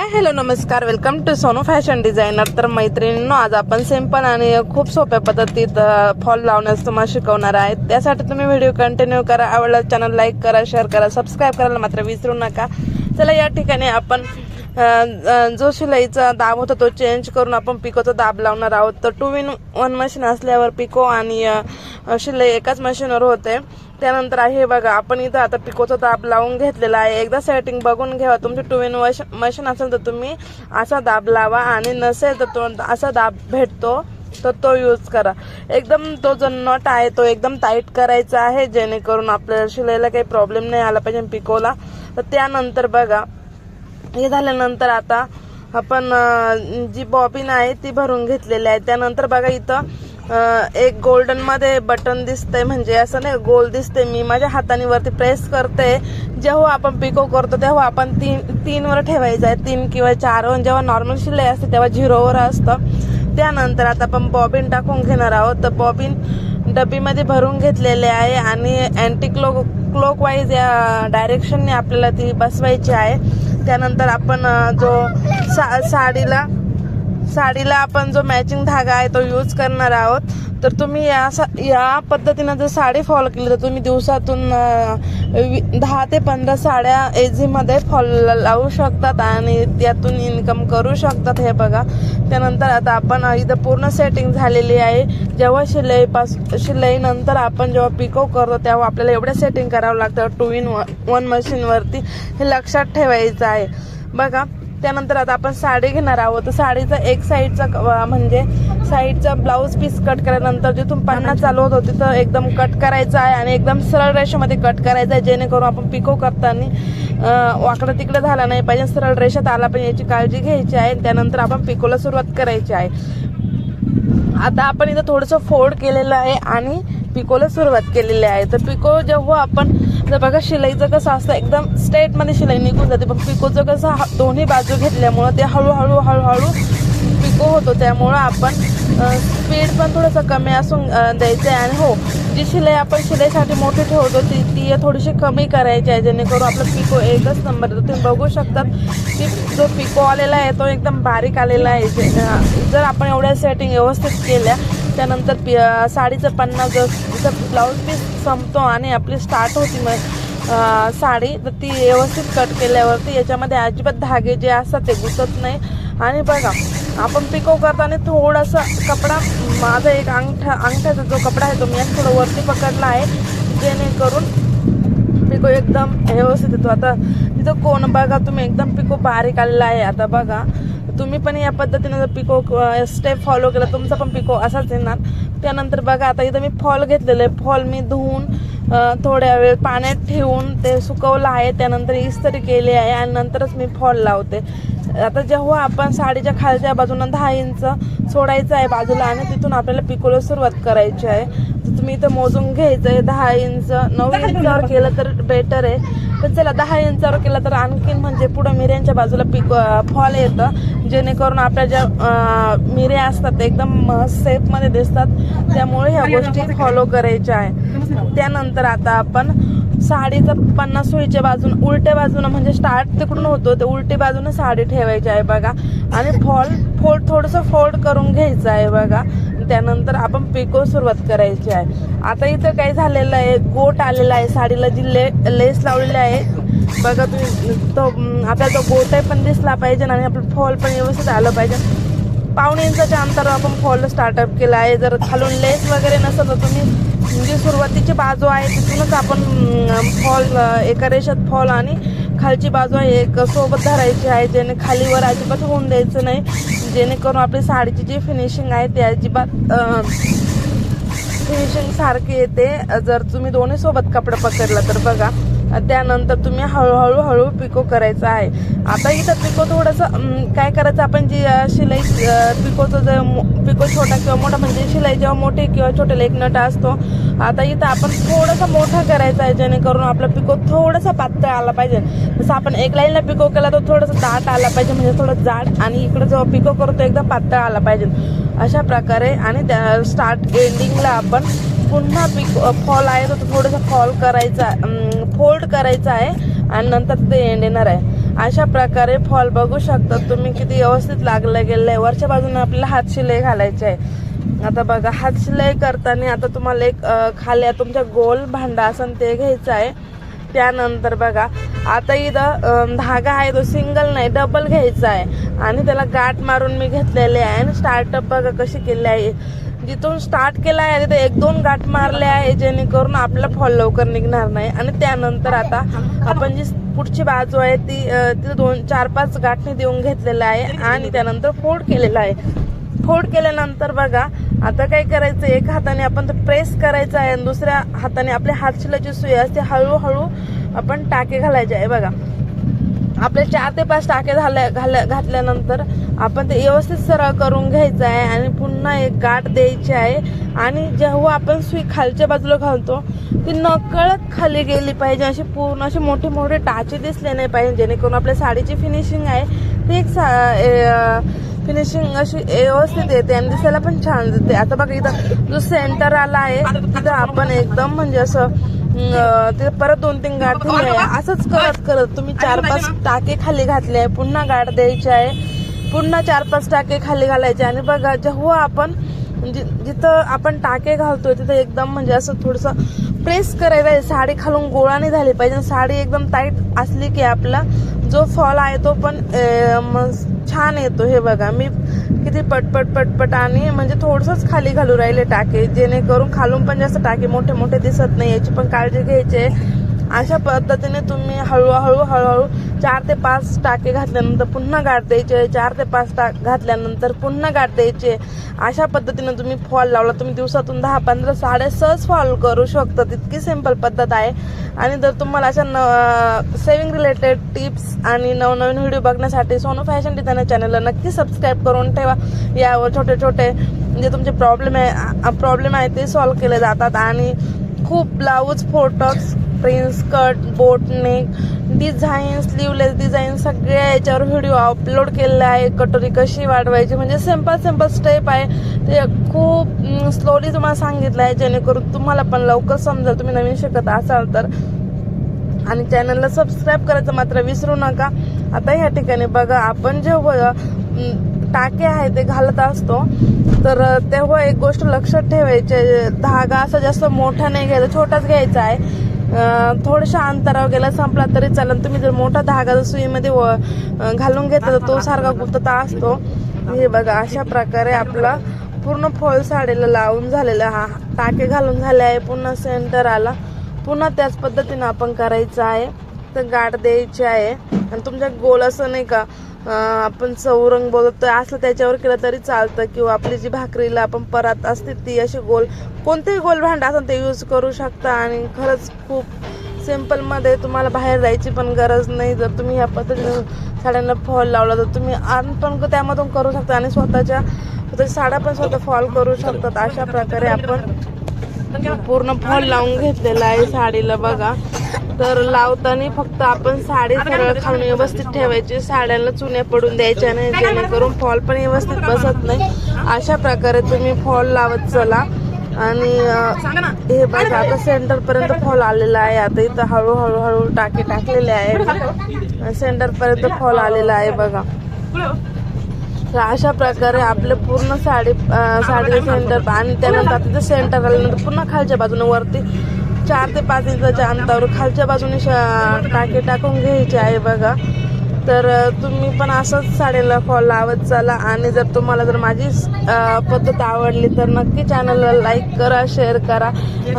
हाय hello नमस्कार, welcome to Sonu fashion designer. तर मैत्रिणींनो, आज आपण सिंपल आणि खूप सोप्या पद्धतीत फॉल लावण्यास तुम्हाला शिकवणार आहे. त्यासाठी तुम्ही व्हिडिओ कंटिन्यू करा. आवडला चॅनल लाईक करा, शेअर करा, सबस्क्राईब करायला मात्र विसरू नका. चला, या ठिकाणी आपण जो शिलाईचा दाब होता तो चेंज करून आपण पिकोचा दाब लावणार आहोत. तर 2-in-1 मशीन असल्यावर पिको आणि शिलाई एकाच मशीनवर होते. त्यानंतर आहे बघा, आपण इथं आता पिकोचा दाब लावून घेतलेला आहे. एकदा सेटिंग बघून घ्यावा. तुमची 2-in-1 मशीन असेल तर तुम्ही असा दाब लावा, आणि नसेल तर तो असा दाब भेटतो तर तो यूज करा. एकदम तो जो नट आहे तो एकदम टाईट करायचा आहे, जेणेकरून आपल्याला शिलाईला काही प्रॉब्लेम नाही आला पाहिजे पिकोला. तर त्यानंतर बघा, हे झाल्यानंतर आता आपण जी बॉबिन आहे ती भरून घेतलेली आहे. त्यानंतर बघा, इथं एक गोल्डन मध्ये बटन दिसतंय, म्हणजे असं नाही गोल दिसते. मी माझ्या हाताने वरती प्रेस करते. जेव्हा आपण पिको करतो तेव्हा आपण तीन वर ठेवायचं आहे, 3 किंवा 4. जेव्हा नॉर्मल शिलाई असते तेव्हा 0वर असतं. त्यानंतर आता आपण बॉबिन टाकून घेणार आहोत. तर बॉबिन डबीमध्ये भरून घेतलेले आहे, आणि अँटी क्लॉकवाईज या डायरेक्शनने आपल्याला ती बसवायची आहे. त्यानंतर आपण जो साडीला आपण जो मॅचिंग धागा आहे तो यूज करणार आहोत. तर तुम्ही या पद्धतीनं जर साडी फॉल केली तर तुम्ही दिवसातून 10 ते 15 साड्या इझीमध्ये फॉल लावू शकतात, आणि त्यातून इन्कम करू शकतात. हे बघा, त्यानंतर आता आपण इथं पूर्ण सेटिंग झालेली आहे. जेव्हा शिलाई नंतर आपण जेव्हा पिको करतो तेव्हा आपल्याला एवढं सेटिंग करावं लागतं 2-in-1 मशीनवरती. हे लक्षात ठेवायचं आहे बघा. त्यानंतर आता आपण साडी घेणार आहोत. साडीचा एक साईडचा म्हणजे साईडचा ब्लाऊज पीस कट केल्यानंतर जिथून पन्ना चालू होतो तिथं एकदम कट करायचा आहे, आणि एकदम सरळ रेषेमध्ये कट करायचा आहे, जेणेकरून आपण पिको करताना वाकडं तिकडे झाला नाही पाहिजे, सरळ रेषेत आला पाहिजे, याची काळजी घ्यायची आहे. त्यानंतर आपण पिकोला सुरुवात करायची आहे. आता आपण इथं थोडंसं फोल्ड केलेलं आहे आणि पिकोला सुरुवात केलेली आहे. तर पिको जेव्हा आपण जर बघा, शिलाईचं कसं असतं एकदम स्ट्रेट मध्ये शिलाई निघून जाते, पण पिकोचं कसं दोन्ही बाजू घेतल्यामुळं ते हळूहळू पिको होतो. त्यामुळं आपण स्पीड पण थोडंसं कमी असून द्यायचं आहे. आणि हो, जी शिलाई आपण शिलाईसाठी मोठी ठेवतो ती थोडीशी कमी करायची आहे, जेणेकरून आपलं पिको एकच नंबर येतो. तुम्ही बघू शकतात की जो पिको आलेला आहे तो एकदम बारीक आलेला आहे. जर आपण एवढ्या सेटिंग व्यवस्थित केल्या, त्यानंतर साडीचं पन्ना जसं ब्लाऊज पीस संपतो आणि आपली स्टार्ट होती मग साडी, तर ती व्यवस्थित कट केल्यावरती याच्यामध्ये अजिबात धागे जे असतात ते घुसत नाही. आणि बघा, आपण पिको करताना थोडासा कपडा, माझा एक अंगठ्याचा जो कपडा आहे तो मी थोडं वरती पकडला आहे, जेणेकरून पिको एकदम व्यवस्थित येतो. आता तिथं कोण बघा, तुम्ही एकदम पिको बारीक आलेला आहे. आता बघा, तुम्ही पण या पद्धतीने जर पिको स्टेप फॉलो केला तुमचा पण पिको असाच येणार. त्यानंतर बघा, आता इथं मी फॉल घेतलेलं आहे. फॉल मी धुवून थोड्या वेळ पाण्यात ठेवून ते सुकवलं आहे. त्यानंतर इस्त्री केली आहे, आणि नंतरच मी फॉल लावते. आता जेव्हा आपण साडीच्या खालच्या बाजूला 10 इंच सोडायचं आहे बाजूला, आणि तिथून आपल्याला पिकोला सुरुवात करायची आहे. तर तुम्ही इथं मोजून घ्यायचं आहे 10 इंच. 9 इंचावर केलं तर बेटर आहे, पण चला 10 इंचावर केलं तर आणखीन म्हणजे पुढं मिऱ्यांच्या बाजूला फॉल येतं, जेणेकरून आपल्या ज्या मिऱ्या असतात ते एकदम सेफमध्ये दिसतात. त्यामुळे ह्या गोष्टी फॉलो करायच्या आहे. त्यानंतर आता आपण साडीचं पन्ना सुईच्या बाजून उलट्या बाजूनं, म्हणजे स्टार्ट तिकडून होतो ते उलटी बाजूने साडी ठेवायची आहे बघा, आणि फोल्ड थोडंसं फोल्ड करून घ्यायचं आहे बघा. त्यानंतर आपण पिको सुरुवात करायची आहे. आता इथं काय झालेलं आहे, गोट आलेला आहे साडीला, जी लेस लावलेली आहे बघा तुम्ही. तो आपल्याला तो गोट पण दिसला पाहिजे, आणि आपलं फॉल पण व्यवस्थित आलं पाहिजे. 1.5 इंचाच्या अंतरावर आपण फॉल स्टार्टअप केला आहे. जर खालून लेस वगैरे नसेल तर तुम्ही जी सुरुवातीची बाजू आहे तिथूनच आपण फॉल, एका रेषेत फॉल, आणि खालची बाजू आहे एक सोबत धरायची आहे, जेणे खालीवर अजिबात होऊन द्यायचं नाही, जेणेकरून आपली साडीची जी फिनिशिंग आहे ती अजिबात फिनिशिंग सारखी येते जर तुम्ही दोन्ही सोबत कपडा पकडला तर बघा. त्यानंतर तुम्ही हळूहळू पिको करायचं आहे. आता इथं पिको थोडंसं काय करायचं, आपण जी शिलाई पिकोचं जर पिको छोटा किंवा मोठा, म्हणजे शिलाई जेव्हा मोठी किंवा छोट्याला एक नट असतो, आता इथं आपण थोडंसं मोठा करायचा आहे, जेणेकरून आपला पिको थोडासा पातळ आला पाहिजे. जसं आपण एक लाईनला पिको केला तर थोडंसं दाट आला पाहिजे, म्हणजे थोडं जाड, आणि इकडे जेव्हा पिको करतो एकदम पातळ आला पाहिजे अशा प्रकारे. आणि स्टार्ट एंडिंगला आपण पुन्हा फॉल आहे तर थोडंसं फोल्ड करायचा आहे, आणि नंतर ते एंड येणार आहे. अशा प्रकारे फॉल बघू शकता तुम्ही किती व्यवस्थित लागलं गेलं आहे. वरच्या बाजूने आपल्याला हात शिलाई घालायची आहे. आता बघा हात शिलाई करताना आता तुम्हाला एक खाली तुमच्या गोल भांडा असेल ते घ्यायचं आहे. त्यानंतर बघा आता इथं धागा आहे तो सिंगल नाही डबल घ्यायचा आहे आणि त्याला गाठ मारून मी घेतलेले आहे. आणि स्टार्टअप बघा कशी केली आहे. जिथून स्टार्ट केला आहे तिथे 1-2 गाठ मारले आहे जेणेकरून आपला फॉल लवकर निघणार नाही. आणि त्यानंतर आता आपण जी पुढची बाजू आहे ती 2-4-5 गाठी देऊन घेतलेला आहे आणि त्यानंतर फोल्ड केलेला आहे. फोल्ड केल्यानंतर बघा आता काय करायचं, एक हाताने आपण प्रेस करायचं आहे आणि दुसऱ्या हाताने आपल्या हात शिलाईची सुई असते हळूहळू आपण टाके घालायचे आहे. बघा आपले 4 ते 5 टाके घातल्यानंतर आपण ते व्यवस्थित सरळ करून घ्यायचं आहे आणि पुन्हा एक गाठ द्यायची आहे. आणि जेव्हा आपण सुई खालच्या बाजूला घालतो ती नकळत खाली गेली पाहिजे, अशी पूर्ण असे मोठे मोठे टाचे दिसले नाही पाहिजे जेणेकरून आपल्या साडीची फिनिशिंग आहे ती एक फिनिशिंग अशी व्यवस्थित येते आणि दिसायला पण छान दिसते. आता बघा इथं जो सेंटर आला आहे तिथं आपण एकदम म्हणजे असं ते परत 2-3 गाठ दिली आहे. असंच करत करत तुम्ही 4-5 टाके खाली घातले आहे, पुन्हा गाठ द्यायची आहे, पुन्हा 4-5 टाके खाली घालायचे. आणि बघा जेव्हा आपण जिथं आपण टाके घालतोय तिथं एकदम म्हणजे असं थोडंसं प्रेस करायला आहे. साडी खालून गोळा नाही झाली पाहिजे. साडी एकदम टाईट असली की आपला जो फॉल आहे तो पण छान येतो. हे बघा मी किती पटपट पटपट आणि म्हणजे थोडंसंच खाली घालू राहिले टाके जेणेकरून खालून पण जास्त टाके मोठे मोठे दिसत नाही, याची पण काळजी घ्यायची. अशा पद्धतीने तुम्ही हळूहळू 4 ते 5 टाके घातल्यानंतर पुन्हा गाठ द्यायचे, 4 ते 5 घातल्यानंतर पुन्हा गाठ द्यायचे. अशा पद्धतीने तुम्ही फॉल लावला तुम्ही दिवसातून 10-15 साड्या सहज फॉल करू शकता. तितकी सिंपल पद्धत आहे. आणि जर तुम्हाला अशा सेविंग रिलेटेड टिप्स आणि नवनवीन व्हिडिओ बघण्यासाठी सोनू फॅशन डिझायनर चॅनलला नक्की सबस्क्राईब करून ठेवा. यावर छोटे छोटे जे तुमचे प्रॉब्लेम आहे ते सॉल्व्ह केले जातात. आणि खूप ब्लाऊज, फोटोज, प्रिन्स कट, बोट नेक डिझाईन, स्लीवलेस डिझाईन सगळ्या याच्यावर व्हिडिओ अपलोड केलेले आहे. कटोरी कशी वाढवायची म्हणजे सिंपल स्टेप आहे ते खूप स्लोली तुम्हाला सांगितलं आहे जेणेकरून तुम्हाला पण लवकर समजेल तुम्ही नवीन शिकत असाल तर. आणि चॅनलला सबस्क्राईब करायचं मात्र विसरू नका. आता ह्या ठिकाणी बघा आपण जेव्हा टाके आहे ते घालत असतो तर तेव्हा एक गोष्ट लक्षात ठेवायची, धागा असा जास्त मोठा नाही घ्यायचा, छोटाच घ्यायचा आहे. थोड्याशा अंतरावर गेला संपला तरी चालेल. तुम्ही जर मोठा धागा सुईमध्ये घालून घेतला तर तो सारखा गुप्तता असतो. हे बघा अशा प्रकारे आपला पूर्ण फॉल साडीला लावून झालेला, हा टाके घालून झाले आहे. पुन्हा सेंटर आला, पुन्हा त्याच पद्धतीने आपण करायचं आहे. तर गाठ द्यायची आहे आणि तुमच्या गोल असं नाही का आपण चौरंग बोलतोय असं त्याच्यावर केलं तरी चालतं. किंवा आपली जी भाकरीला आपण परात असते ती अशी गोल कोणतेही गोल भांडा असेल ते यूज करू शकता. आणि खरंच खूप सिंपलमध्ये तुम्हाला बाहेर जायची पण गरज नाही. जर तुम्ही या पद्धतीने साड्यांना फॉल लावला तर तुम्ही अर्न पण त्यामधून करू शकता आणि स्वतःच्या साड्या पण स्वतः फॉल करू शकतात. अशा प्रकारे आपण पूर्ण फॉल लावून घेतलेला आहे साडीला. बघा तर लावताना फक्त आपण साडी सरळ खालून व्यवस्थित ठेवायची, साड्यांना चुन्या पडून द्यायच्या नाही जेणेकरून फॉल पण व्यवस्थित बसत नाही. अशा प्रकारे तुम्ही फॉल लावत चला. आणि हे बघा आता सेंटर पर्यंत फॉल आलेला आहे. आता इथं हळूहळू टाके टाकलेले आहे, सेंटर पर्यंत फॉल आलेला आहे बघा. तर अशा प्रकारे आपले पूर्ण साडीचं सेंटर आणि त्यानंतर तिथं सेंटर आल्यानंतर पुन्हा खालच्या बाजूने वरती 4 ते 5 इंचाच्या अंतरावर खालच्या बाजूने टाके टाकून घ्यायचे आहे बघा. तर तुम्ही पण असंच साडीला फॉल लावत चला. आणि जर तुम्हाला जर माझी पद्धत आवडली तर नक्की चॅनलला लाईक करा, शेअर करा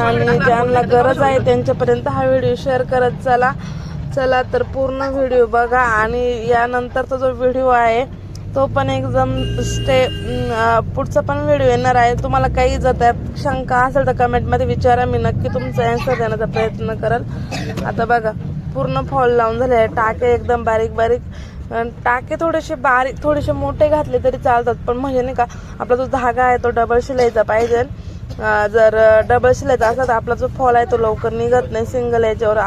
आणि ज्यांना गरज आहे त्यांच्यापर्यंत हा व्हिडिओ शेअर करत चला. तर पूर्ण व्हिडिओ बघा आणि यानंतरचा जो व्हिडिओ आहे तो पण एकदम पुढचा पण व्हिडिओ येणार आहे. तुम्हाला काही जर त्यात शंका असेल तर कमेंटमध्ये विचारा, मी नक्की तुमचा आन्सर देण्याचा प्रयत्न करेल. आता बघा पूर्ण फॉल लावून झाले आहे. टाके एकदम बारीक टाके थोडेसे मोठे घातले तरी चालतात, पण म्हणजे नाही का आपला जो धागा आहे तो डबल शिलाईचा पाहिजे. जर डबल शिलाईचा असला तर आपला जो फॉल आहे तो लवकर निघत नाही, सिंगल याच्यावर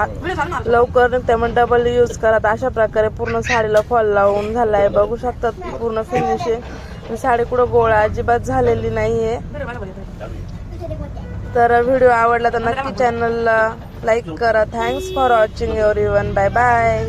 लवकर, त्यामुळे डबल यूज करा. अशा प्रकारे पूर्ण साडीला फॉल लावून झाला आहे. बघू शकतात पूर्ण फिनिशिंग. साडी कुठं गोळा अजिबात झालेली नाहीये. तर व्हिडिओ आवडला तर नक्की चॅनलला लाईक करा. Thanks for watching everyone. Bye bye.